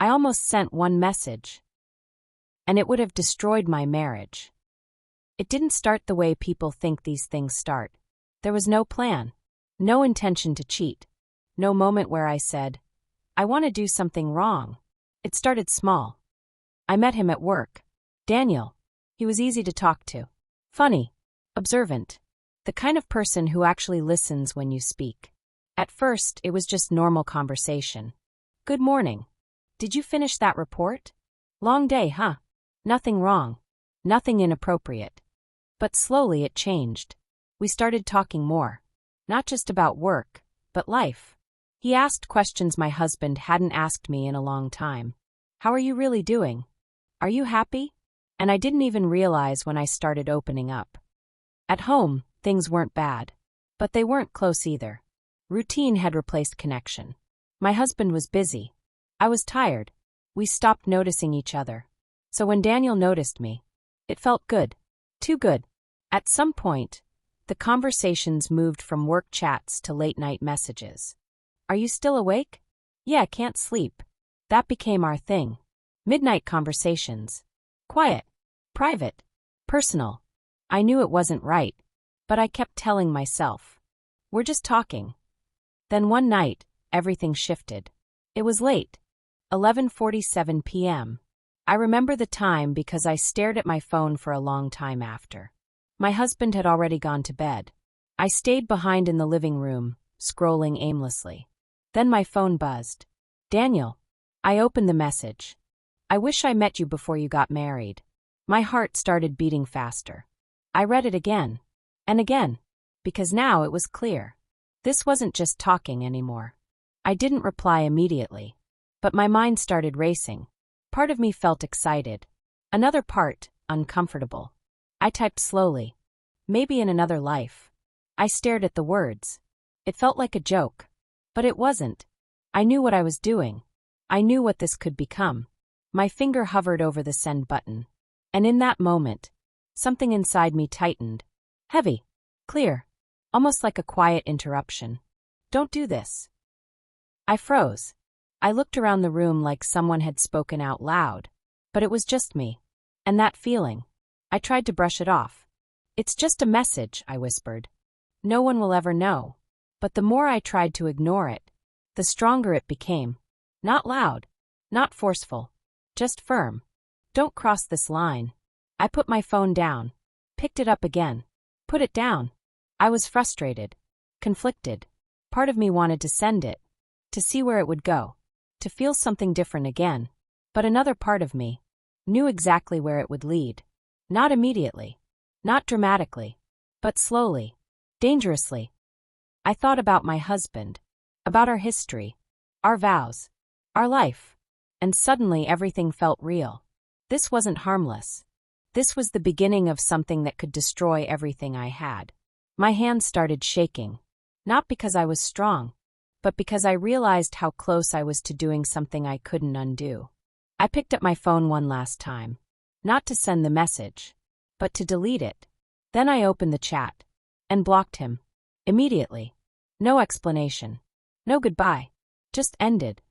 I almost sent one message, and it would have destroyed my marriage. It didn't start the way people think these things start. There was no plan, no intention to cheat, no moment where I said, I want to do something wrong. It started small. I met him at work. Daniel. He was easy to talk to. Funny. Observant. The kind of person who actually listens when you speak. At first, it was just normal conversation. Good morning. Did you finish that report? Long day, huh? Nothing wrong. Nothing inappropriate. But slowly it changed. We started talking more. Not just about work, but life. He asked questions my husband hadn't asked me in a long time. How are you really doing? Are you happy? And I didn't even realize when I started opening up. At home, things weren't bad. But they weren't close either. Routine had replaced connection. My husband was busy. I was tired. We stopped noticing each other. So when Daniel noticed me, it felt good. Too good. At some point, the conversations moved from work chats to late-night messages. Are you still awake? Yeah, can't sleep. That became our thing. Midnight conversations. Quiet. Private. Personal. I knew it wasn't right, but I kept telling myself, we're just talking. Then one night, everything shifted. It was late. 11:47 p.m. I remember the time because I stared at my phone for a long time after. My husband had already gone to bed. I stayed behind in the living room, scrolling aimlessly. Then my phone buzzed. Daniel. I opened the message. I wish I met you before you got married. My heart started beating faster. I read it again. And again. Because now it was clear. This wasn't just talking anymore. I didn't reply immediately. But my mind started racing. Part of me felt excited. Another part, uncomfortable. I typed slowly. Maybe in another life. I stared at the words. It felt like a joke. But it wasn't. I knew what I was doing. I knew what this could become. My finger hovered over the send button. And in that moment, something inside me tightened. Heavy. Clear. Almost like a quiet interruption. Don't do this. I froze. I looked around the room like someone had spoken out loud. But it was just me. And that feeling. I tried to brush it off. It's just a message, I whispered. No one will ever know. But the more I tried to ignore it, the stronger it became. Not loud. Not forceful. Just firm. Don't cross this line. I put my phone down. Picked it up again. Put it down. I was frustrated. Conflicted. Part of me wanted to send it. To see where it would go. To feel something different again. But another part of me knew exactly where it would lead. Not immediately. Not dramatically. But slowly. Dangerously. I thought about my husband. About our history. Our vows. Our life. And suddenly everything felt real. This wasn't harmless. This was the beginning of something that could destroy everything I had. My hands started shaking. Not because I was strong, but because I realized how close I was to doing something I couldn't undo. I picked up my phone one last time. Not to send the message, but to delete it. Then I opened the chat. And blocked him. Immediately. No explanation. No goodbye. Just ended.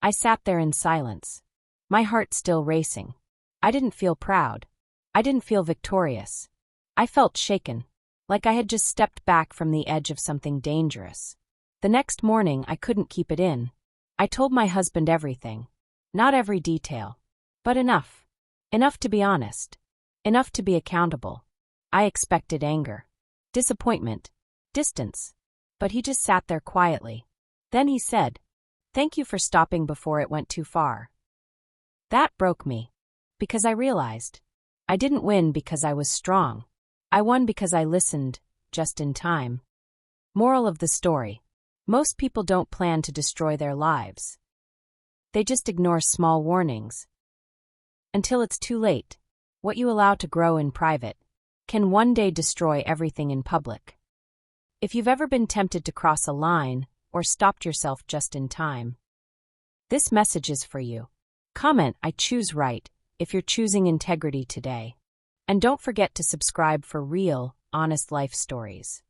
I sat there in silence. My heart still racing. I didn't feel proud. I didn't feel victorious. I felt shaken. Like I had just stepped back from the edge of something dangerous. The next morning, I couldn't keep it in. I told my husband everything. Not every detail. But enough. Enough to be honest. Enough to be accountable. I expected anger. Disappointment. Distance. But he just sat there quietly. Then he said, "Thank you for stopping before it went too far." That broke me. Because I realized. I didn't win because I was strong. I won because I listened, just in time. Moral of the story. Most people don't plan to destroy their lives. They just ignore small warnings. Until it's too late. What you allow to grow in private can one day destroy everything in public. If you've ever been tempted to cross a line, or stopped yourself just in time, this message is for you. Comment, "I choose right," if you're choosing integrity today. And don't forget to subscribe for real, honest life stories.